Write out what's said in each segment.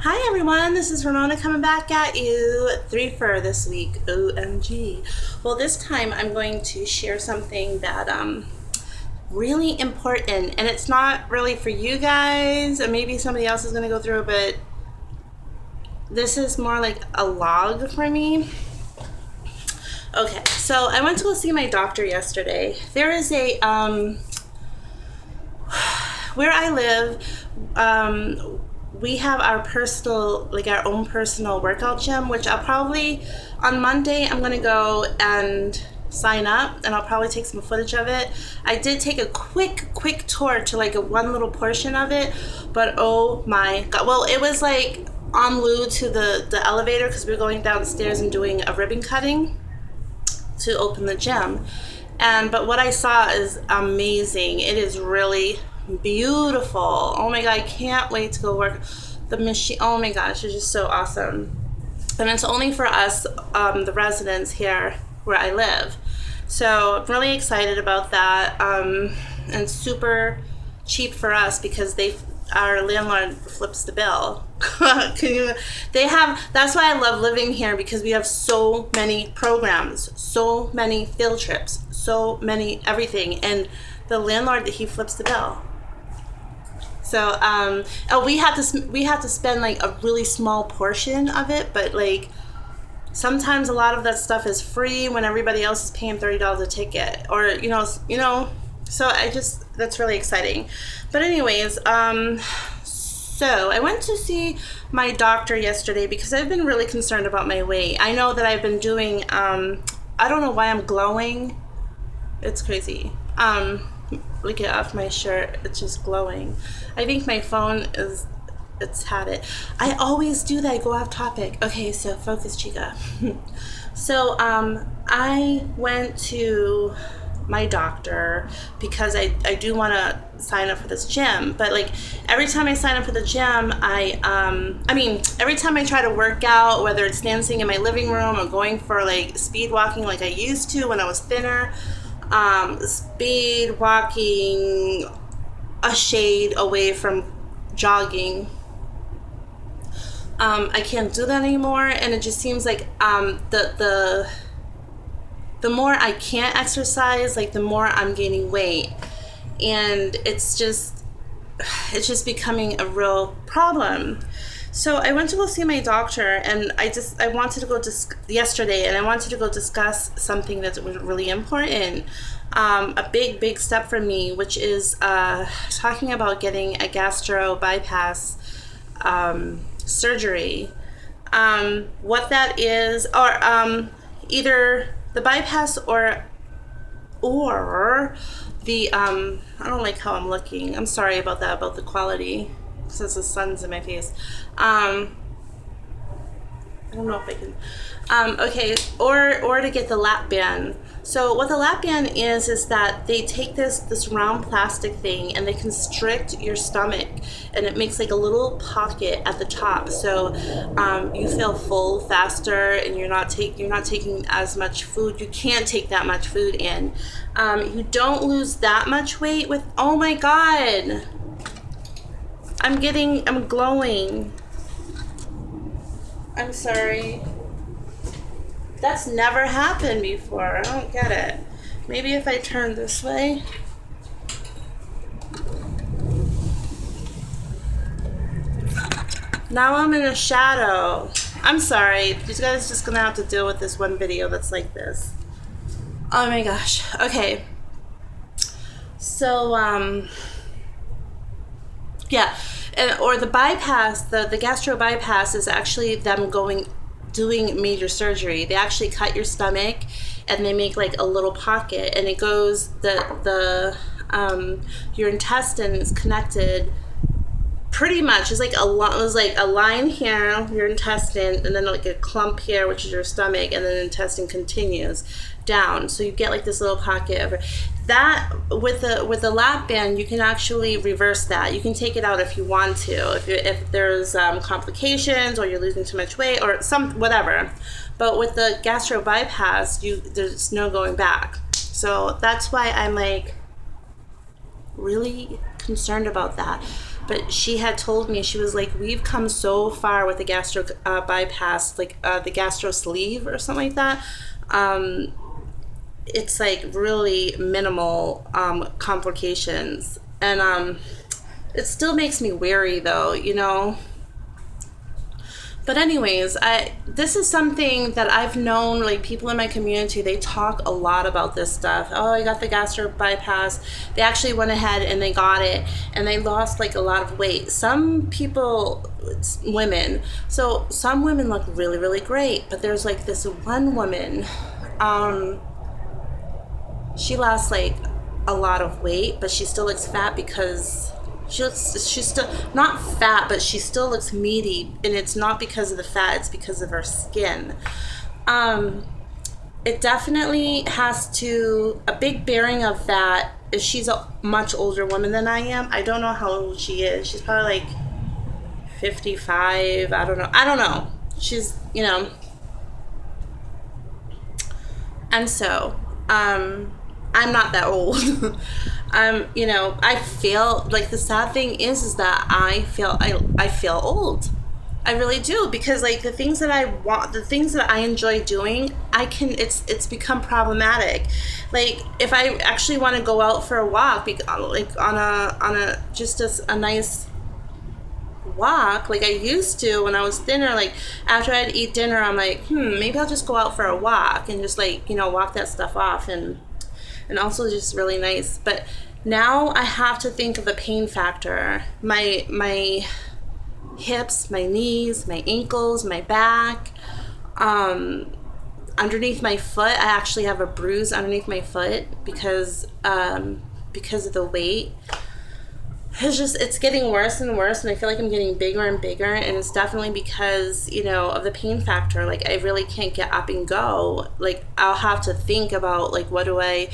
Hi everyone, this is Ramona coming back at you. 3 for this week. OMG. Well, this time I'm going to share something that really important, and it's not really for you guys, and maybe somebody else is going to go through, but this is more like a log for me. Okay, so I went to go see my doctor yesterday. There is a where I live, we have our personal, like our own personal workout gym, which I'll probably, on Monday, I'm going to go and sign up, and I'll probably take some footage of it. I did take a quick tour to like one little portion of it, but oh my God. Well, it was like en lieu to the elevator because we were going downstairs and doing a ribbon cutting to open the gym. But what I saw is amazing. It is really beautiful. Oh my God, I can't wait to go work the machine. Oh my gosh, it's just so awesome. And it's only for us, the residents here where I live. So I'm really excited about that, and super cheap for us because our landlord flips the bill. That's why I love living here, because we have so many programs, so many field trips, so many everything, and the landlord, he flips the bill. So we have to spend like a really small portion of it, but like sometimes a lot of that stuff is free when everybody else is paying $30 a ticket, or you know. So that's really exciting. But anyways, so I went to see my doctor yesterday because I've been really concerned about my weight. I know that I've been doing, I don't know why I'm glowing. It's crazy. Look it off my shirt, it's just glowing. I think my phone it's had it. I always do that, I go off topic. Okay, so focus, chica. So I went to my doctor because I do want to sign up for this gym, but like every time I sign up for the gym, every time I try to work out, whether it's dancing in my living room or going for like speed walking like I used to when I was thinner, speed walking a shade away from jogging, I can't do that anymore, and it just seems like the more I can't exercise, like the more I'm gaining weight, and it's just becoming a real problem. So I went to go see my doctor, and I wanted to go yesterday, and I wanted to go discuss something that was really important, a big step for me, which is talking about getting a gastro bypass surgery. What that is, or either the bypass or the I don't like how I'm looking. I'm sorry about that, about the quality, since the sun's in my face. I don't know if I can. Okay, or to get the lap band. So what the lap band is that they take this round plastic thing and they constrict your stomach, and it makes like a little pocket at the top. So you feel full faster, and you're not taking as much food. You can't take that much food in. You don't lose that much weight with. Oh my God, I'm glowing. I'm sorry. That's never happened before. I don't get it. Maybe if I turn this way. Now I'm in a shadow. I'm sorry. You guys are just gonna have to deal with this one video that's like this. Oh my gosh. Okay. So, yeah. Or the bypass, the gastro bypass is actually them doing major surgery. They actually cut your stomach, and they make like a little pocket, and it goes your intestine is connected pretty much. It's like a line here, your intestine, and then like a clump here, which is your stomach, and then the intestine continues down. So you get like this little pocket over that. With the lap band, you can actually reverse that. You can take it out if you want to, if there's complications, or you're losing too much weight, or whatever. But with the gastro bypass, there's no going back. So that's why I'm like really concerned about that. but she had told me, she was like, we've come so far with the gastro bypass, like the gastro sleeve or something like that. It's like really minimal complications, and it still makes me wary though, you know. But anyways, this is something that I've known, like people in my community, they talk a lot about this stuff. Oh, I got the gastro bypass. They actually went ahead and they got it and they lost like a lot of weight. Some people, women, so some women look really, really great, but there's like this one woman, she lost like a lot of weight, but she still looks fat because she's still not fat, but she still looks meaty, and it's not because of the fat, it's because of her skin. It definitely has to, a big bearing of that is she's a much older woman than I am. I don't know how old she is. She's probably like 55. I don't know. She's, you know. And so, I'm not that old. You know, I feel like the sad thing is that I feel old. I really do, because like the things that I want, the things that I enjoy doing, it's become problematic. Like if I actually want to go out for a walk, like on a just a nice walk like I used to when I was thinner, like after I'd eat dinner, I'm like, maybe I'll just go out for a walk and just like, you know, walk that stuff off, and also just really nice. But now I have to think of the pain factor. My hips, my knees, my ankles, my back, underneath my foot, I actually have a bruise underneath my foot because of the weight. It's getting worse and worse, and I feel like I'm getting bigger and bigger, and it's definitely because, you know, of the pain factor. Like I really can't get up and go. Like I'll have to think about like, what do I,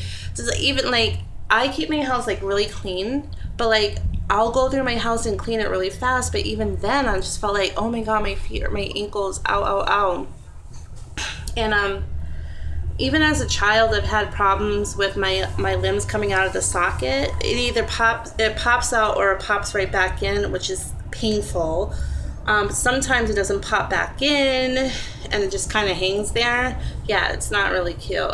even like I keep my house like really clean, but like I'll go through my house and clean it really fast, but even then I just felt like, oh my god, my feet or my ankles, ow, ow, ow. And even as a child, I've had problems with my limbs coming out of the socket. It either pops out or it pops right back in, which is painful. Sometimes it doesn't pop back in and it just kind of hangs there. Yeah, it's not really cute.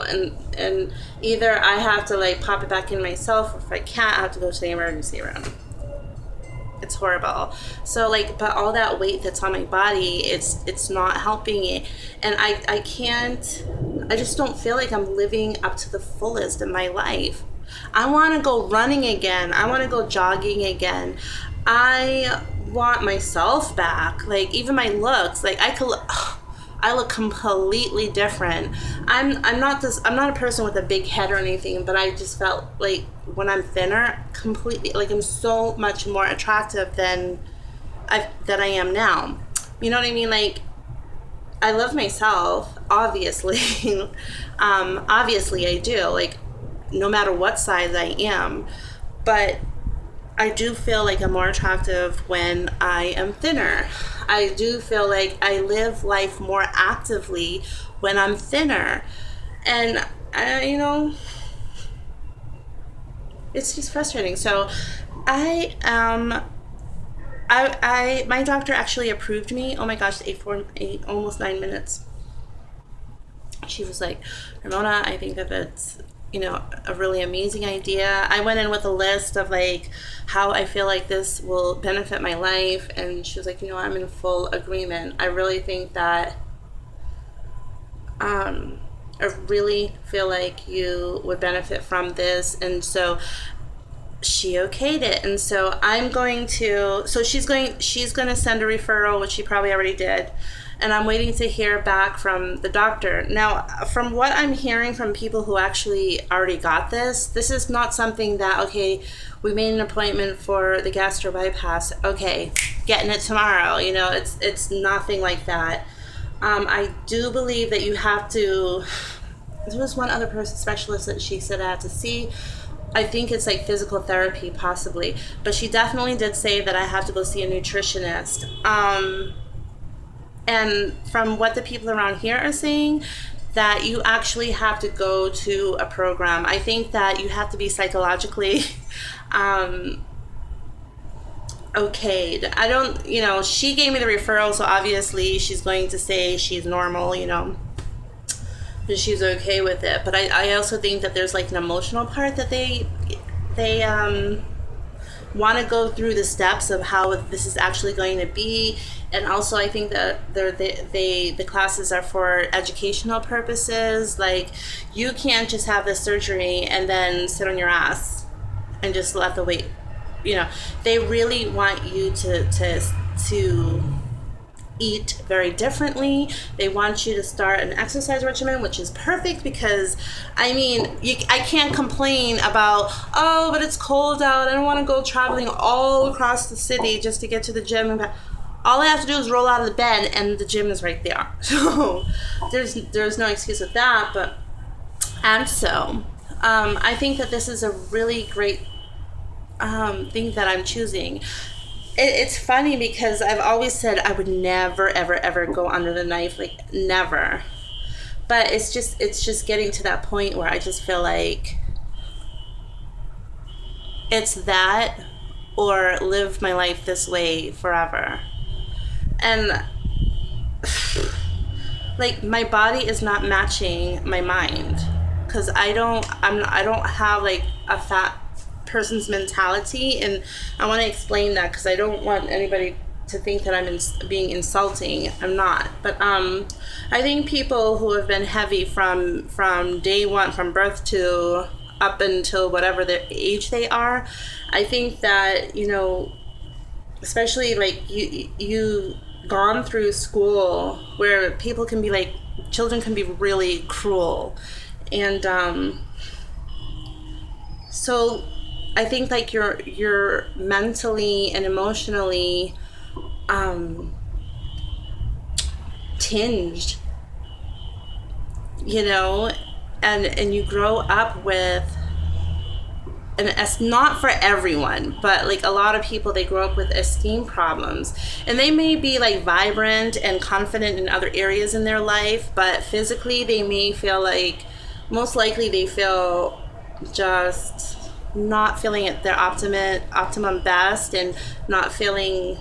And either I have to like pop it back in myself, or if I can't, I have to go to the emergency room. It's horrible. So like, but all that weight that's on my body, it's not helping it. And I just don't feel like I'm living up to the fullest in my life. I want to go running again. I want to go jogging again. I want myself back. Like even my looks, like I look completely different. I'm not a person with a big head or anything, but I just felt like when I'm thinner, completely, like I'm so much more attractive than I am now. You know what I mean? Like I love myself, obviously. Obviously I do, like no matter what size I am, but I do feel like I'm more attractive when I am thinner. I do feel like I live life more actively when I'm thinner. And, you know, it's just frustrating. So my doctor actually approved me. Oh my gosh, 8, almost 9 minutes. She was like, Ramona, I think that that's, you know, a really amazing idea. I went in with a list of like how I feel like this will benefit my life, and she was like, you know, I'm in full agreement. I really think that I really feel like you would benefit from this. And so she okayed it. And so she's going to send a referral, which she probably already did. And I'm waiting to hear back from the doctor. Now, from what I'm hearing from people who actually already got this is not something that, okay, we made an appointment for the gastro bypass, okay, getting it tomorrow. You know, it's nothing like that. I do believe that you have to, there was one other person, specialist, that she said I had to see. I think it's like physical therapy, possibly. But she definitely did say that I have to go see a nutritionist. And from what the people around here are saying, that you actually have to go to a program. I think that you have to be psychologically okayed. I don't, she gave me the referral, so obviously she's going to say she's normal, that she's okay with it. But I also think that there's like an emotional part that they want to go through the steps of how this is actually going to be. And also I think that the classes are for educational purposes. Like, you can't just have this surgery and then sit on your ass and just let the weight, they really want you to eat very differently. They want you to start an exercise regimen, which is perfect because, I can't complain about, oh, but it's cold out, I don't want to go traveling all across the city just to get to the gym. All I have to do is roll out of the bed and the gym is right there. So there's no excuse with that. I think that this is a really great thing that I'm choosing. It's funny because I've always said I would never, ever, ever go under the knife, like never. But it's just getting to that point where I just feel like it's that or live my life this way forever. And like, my body is not matching my mind because I don't have like a fat person's mentality, and I want to explain that because I don't want anybody to think that I'm being insulting. I'm not. But I think people who have been heavy from day one, from birth to up until whatever their age they are, I think that, especially like you gone through school where people can be like, children can be really cruel, and so I think like you're mentally and emotionally tinged, and you grow up with, and it's not for everyone, but like a lot of people, they grow up with esteem problems, and they may be like vibrant and confident in other areas in their life, but physically they may feel like, most likely they feel just not feeling at their optimum best, and not feeling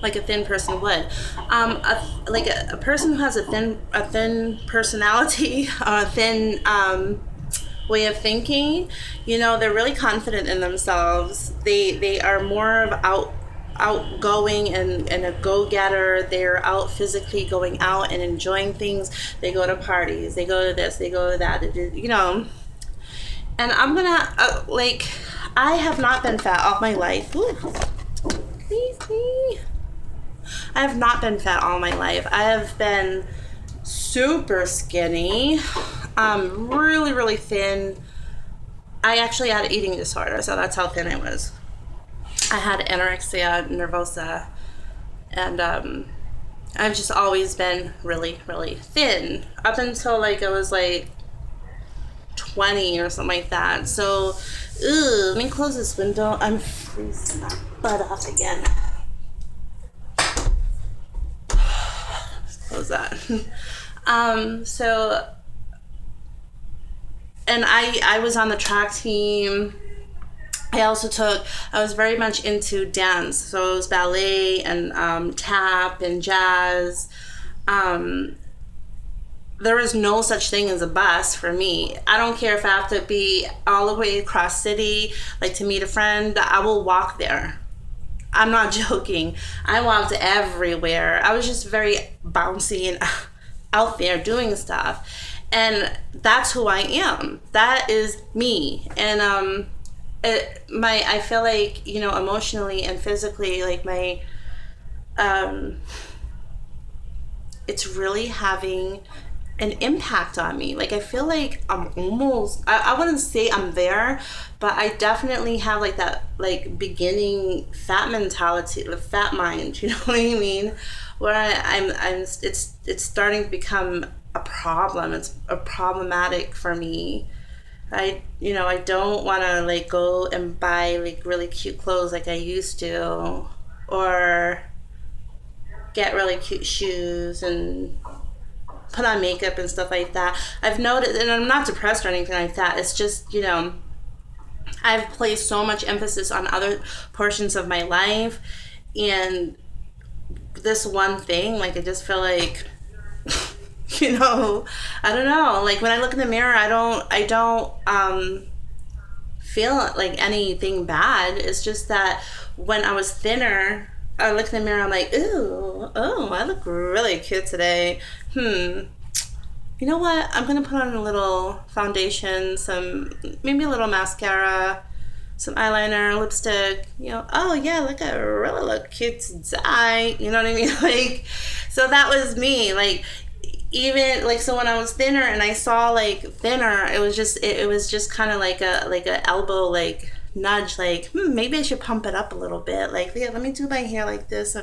like a thin person would. A person who has a thin personality, a thin way of thinking, they're really confident in themselves. They are more of outgoing and a go-getter. They're out physically, going out and enjoying things. They go to parties, they go to this, they go to that, and I'm gonna I have not been fat all my life. Ooh, I have not been fat all my life. I have been super skinny, really, really thin. I actually had an eating disorder, so that's how thin I was. I had anorexia nervosa, and I've just always been really, really thin up until like I was like 20 or something like that. So, let me close this window. I'm freezing my butt off again. Let's close that. And I was on the track team. I was very much into dance. So it was ballet and tap and jazz. There is no such thing as a bus for me. I don't care if I have to be all the way across city, like to meet a friend, I will walk there. I'm not joking. I walked everywhere. I was just very bouncy and out there doing stuff. And that's who I am. That is me. And I feel like, emotionally and physically, like it's really having an impact on me. Like, I feel like I'm almost, I wouldn't say I'm there, but I definitely have like that like beginning fat mentality, the fat mind, you know what I mean? Where it's starting to become a problem. It's a problematic for me. I don't want to like go and buy like really cute clothes like I used to, or get really cute shoes and put on makeup and stuff like that. I've noticed, and I'm not depressed or anything like that. It's just, I've placed so much emphasis on other portions of my life, and this one thing, like, I just feel like, you know, I don't know. Like, when I look in the mirror, I don't feel like anything bad. It's just that when I was thinner, I look in the mirror, I'm like, ooh, oh, I look really cute today. You know what? I'm gonna put on a little foundation, maybe a little mascara, some eyeliner, lipstick. You know, oh yeah, look, I really look cute today. You know what I mean? Like, so that was me. Like, even like, so when I was thinner and I saw like thinner, it was just kind of like a elbow like nudge, like, maybe I should pump it up a little bit. Like, yeah, let me do my hair like this.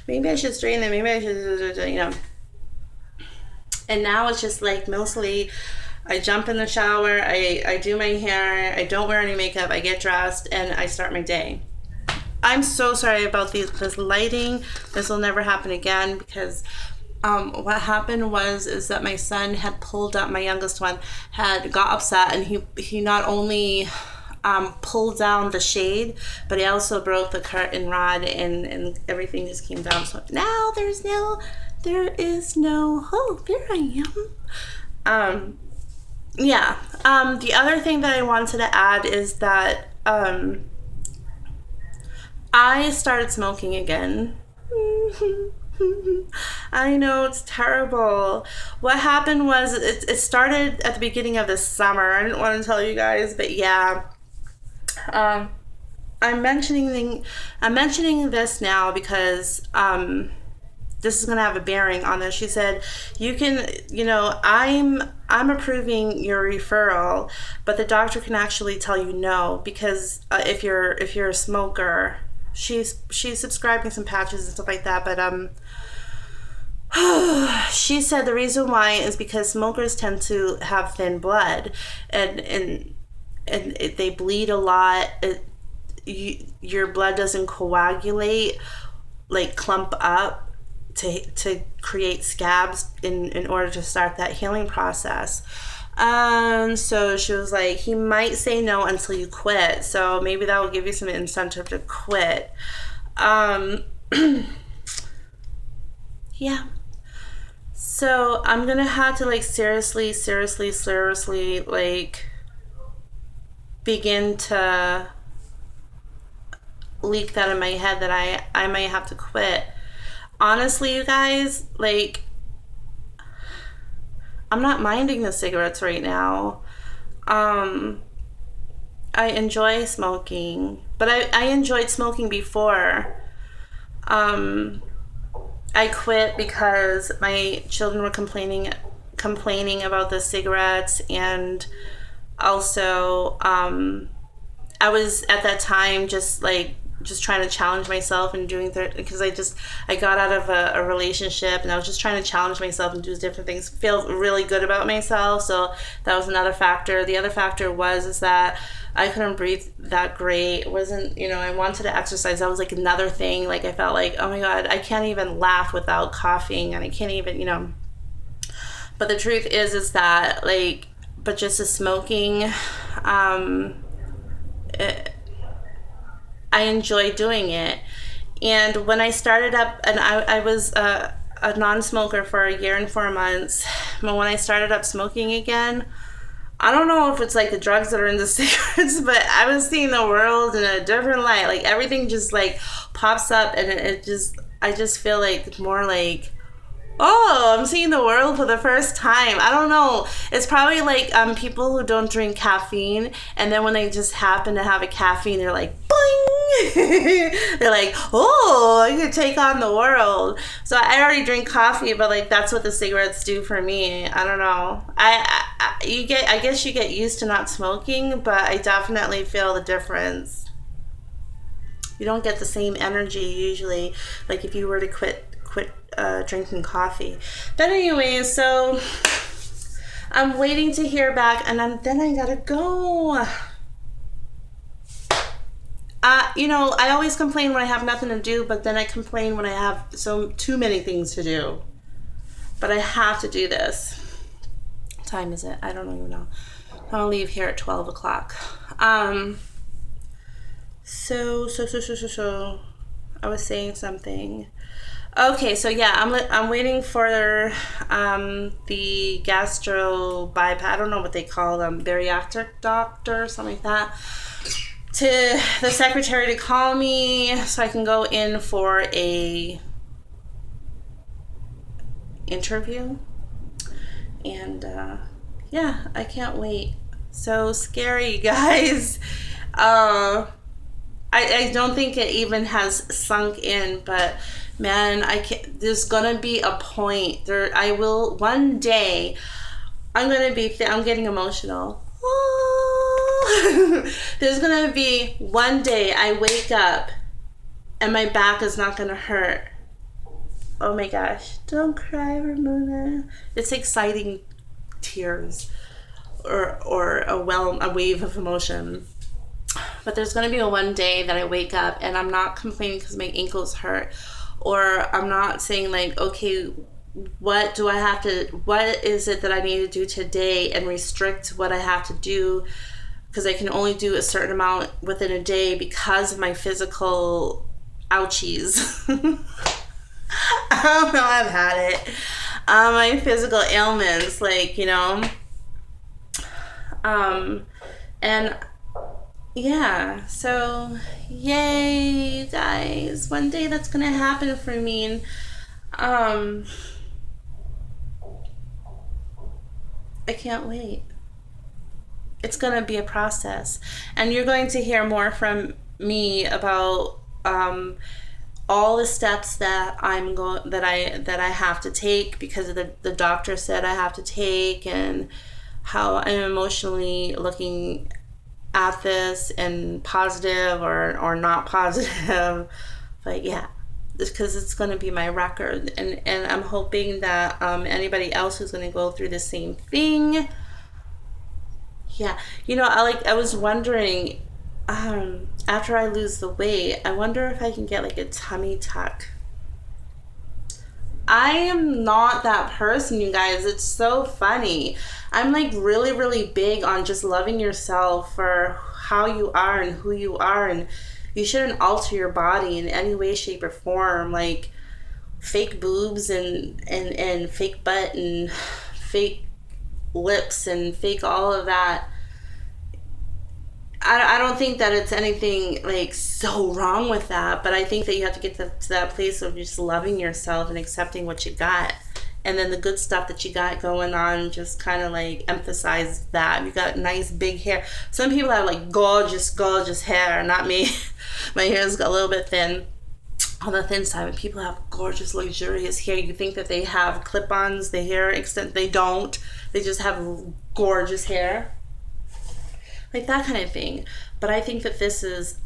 Maybe I should straighten it. Maybe I should, you know. And now it's just like, mostly I jump in the shower, I do my hair, I don't wear any makeup, I get dressed, and I start my day. I'm so sorry about this lighting. This will never happen again, because what happened is that my son had pulled up, my youngest one had got upset, and he not only pulled down the shade, but he also broke the curtain rod, and everything just came down. So now there is no hope. Here I am. Yeah. The other thing that I wanted to add is that I started smoking again. I know, it's terrible. What happened was, it started at the beginning of the summer. I didn't want to tell you guys, but yeah. I'm mentioning this now because this is going to have a bearing on this. She said, you can, you know, I'm approving your referral, but the doctor can actually tell you no, because if you're a smoker. She's subscribing some patches and stuff like that, but she said the reason why is because smokers tend to have thin blood, and they bleed a lot. Your blood doesn't coagulate, like clump up to create scabs in order to start that healing process. So she was like, he might say no until you quit, so maybe that will give you some incentive to quit. Yeah. So I'm gonna have to like seriously like begin to leak that in my head that I might have to quit. Honestly, you guys, like, I'm not minding the cigarettes right now. I enjoy smoking, but I enjoyed smoking before. I quit because my children were complaining about the cigarettes, and also I was at that time just trying to challenge myself and doing because I got out of a relationship, and I was just trying to challenge myself and do different things, feel really good about myself. So that was another factor. The other factor is that I couldn't breathe that great. It wasn't, you know, I wanted to exercise. That was like another thing. Like, I felt like, oh my God, I can't even laugh without coughing, and I can't even, you know. But the truth is that, like, but just the smoking, I enjoy doing it. And when I started up, and I was a non-smoker for a year and 4 months, but when I started up smoking again, I don't know if it's like the drugs that are in the cigarettes, but I was seeing the world in a different light. Like, everything just like pops up, and I just feel like more like, oh, I'm seeing the world for the first time. I don't know. It's probably like people who don't drink caffeine, and then when they just happen to have a caffeine, they're like, boing! They're like, oh, I could take on the world. So I already drink coffee, but like, that's what the cigarettes do for me. I don't know. I guess you get used to not smoking, but I definitely feel the difference. You don't get the same energy usually, like if you were to quit drinking coffee. But anyway, so I'm waiting to hear back, and then I gotta go. You know, I always complain when I have nothing to do, but then I complain when I have too many things to do. But I have to do this. What time is it? I don't even know. I'll leave here at 12 o'clock. So, I was saying something. Okay, so yeah, I'm waiting for the gastro bypass. I don't know what they call them, bariatric doctor, something like that. To the secretary to call me so I can go in for a interview, and yeah, I can't wait. So scary, guys. I don't think it even has sunk in, but man, I can't. There's gonna be a point there. I will one day. I'm gonna be. I'm getting emotional. There's gonna be one day I wake up and my back is not gonna hurt. Oh my gosh! Don't cry, Ramona. It's exciting tears, or a wave of emotion. But there's going to be a one day that I wake up and I'm not complaining because my ankles hurt, or I'm not saying like, okay, what is it that I need to do today and restrict what I have to do because I can only do a certain amount within a day because of my physical ouchies. I don't know, I've had it. My physical ailments, like, and yeah, so yay, you guys. One day that's gonna happen for me, and I can't wait. It's gonna be a process, and you're going to hear more from me about all the steps that I have to take because of the doctor said I have to take, and how I'm emotionally looking at this, and positive or not positive. But yeah, because it's going to be my record, and I'm hoping that anybody else who's going to go through the same thing. Yeah, I was wondering, after I lose the weight, I wonder if I can get like a tummy tuck. I am not that person, you guys. It's so funny. I'm like really, really big on just loving yourself for how you are and who you are, and you shouldn't alter your body in any way, shape, or form. Like fake boobs and fake butt and fake lips and fake all of that. I don't think that it's anything like so wrong with that, but I think that you have to get to that place of just loving yourself and accepting what you got, and then the good stuff that you got going on, just kind of like emphasize that. You got nice big hair. Some people have like gorgeous hair, not me. My hair's got a little bit thin, on the thin side, but people have gorgeous luxurious hair. You think that they have clip-ons, the hair extent, they don't. They just have gorgeous hair, like that kind of thing. But I think that this is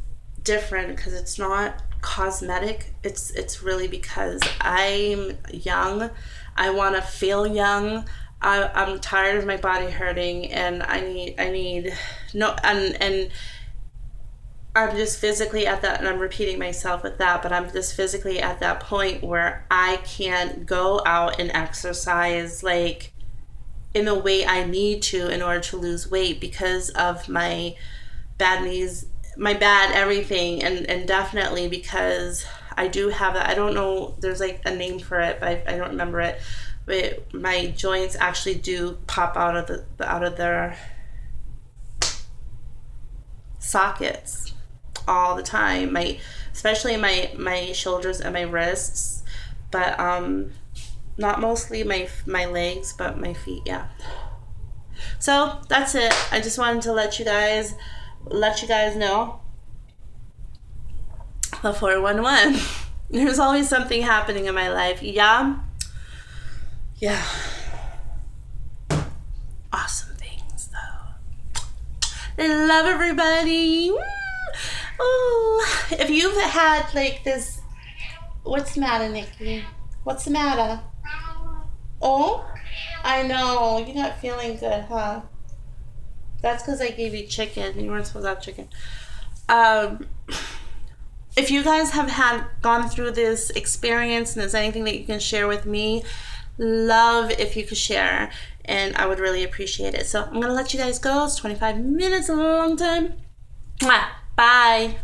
different because it's not cosmetic. It's really because I'm young. I want to feel young. I'm tired of my body hurting, and I need no, and I'm just physically at that, and I'm repeating myself with that, but I'm just physically at that point where I can't go out and exercise like in the way I need to in order to lose weight because of my bad knees, my bad everything, and definitely because I do have that. I don't know, there's like a name for it, but I don't remember it. But my joints actually do pop out of their sockets all the time. Especially my shoulders and my wrists, but not mostly my legs, but my feet. Yeah. So that's it. I just wanted to let you guys know the 411. There's always something happening in my life. Yeah. Awesome things though. I love everybody. Oh, if you've had like this, what's the matter, Nikki? What's the matter? Oh, I know. You're not feeling good, huh? That's because I gave you chicken. You weren't supposed to have chicken. If you guys have gone through this experience and there's anything that you can share with me, love if you could share. And I would really appreciate it. So I'm going to let you guys go. It's 25 minutes, a long time. Mwah. Bye.